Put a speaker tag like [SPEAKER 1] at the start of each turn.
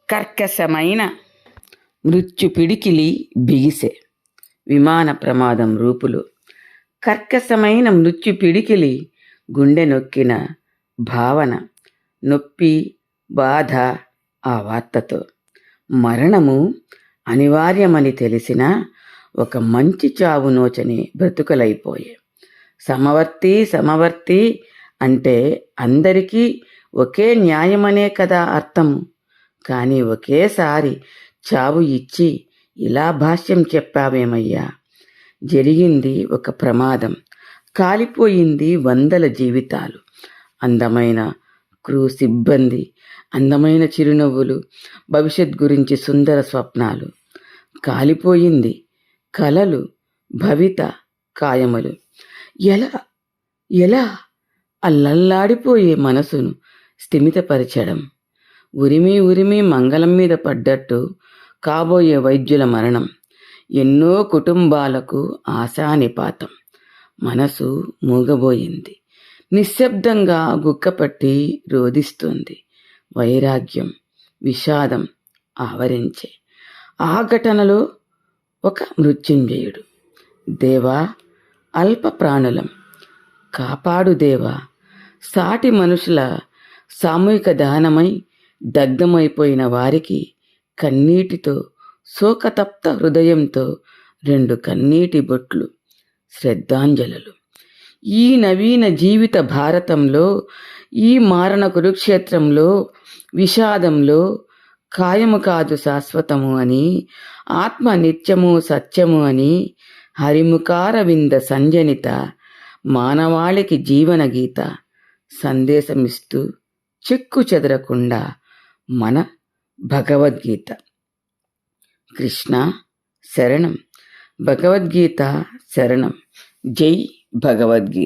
[SPEAKER 1] కర్కశమైన మృత్యు పిడికిలి బిగిసె. విమాన ప్రమాదం రూపులు. కర్కశమైన మృత్యు పిడికిలి గుండె నొక్కిన భావన, నొప్పి, బాధ ఆ వార్తతో. మరణము అనివార్యమని తెలిసిన ఒక మంచి చావు నోచని బ్రతుకలైపోయే. సమవర్తి అంటే అందరికీ ఒకే న్యాయమనే కదా అర్థము. కానీ ఒకేసారి చావు ఇచ్చి ఇలా భాష్యం చెప్పావేమయ్యా. జరిగింది ఒక ప్రమాదం, కాలిపోయింది వందల జీవితాలు. అందమైన క్రూ సిబ్బంది, అందమైన చిరునవ్వులు, భవిష్యత్ గురించి సుందర స్వప్నాలు. కాలిపోయింది కలలు, భవిత కాయములు. ఎలా అల్లల్లాడిపోయే మనసును స్థిమితపరచడం. ఉరిమి మంగళం మీద పడ్డట్టు కాబోయే వైద్యుల మరణం. ఎన్నో కుటుంబాలకు ఆశానిపాతం. మనసు మూగబోయింది. నిశ్శబ్దంగా గుక్కపట్టి రోదిస్తుంది. వైరాగ్యం, విషాదం ఆవరించే. ఆ ఘటనలో ఒక మృత్యుంజయుడు. దేవా, అల్ప ప్రాణులం కాపాడు దేవా. సాటి మనుషుల సామూహిక దహనమై దగ్ధమైపోయిన వారికి కన్నీటితో, శోకతప్త హృదయంతో 2 కన్నీటి బొట్లు శ్రద్ధాంజలులు. ఈ నవీన జీవిత భారతంలో, ఈ మారణ కురుక్షేత్రంలో, విషాదంలో కాయము కాదు శాశ్వతము అని, ఆత్మ నిత్యము సత్యము అని హరిముఖారవింద సంజనిత మానవాళికి జీవన గీత సందేశమిస్తూ చెక్కు చెదరకుండా మన భగవద్గీత. కృష్ణ శరణం. భగవద్గీత శరణం. జై భగవద్గీత.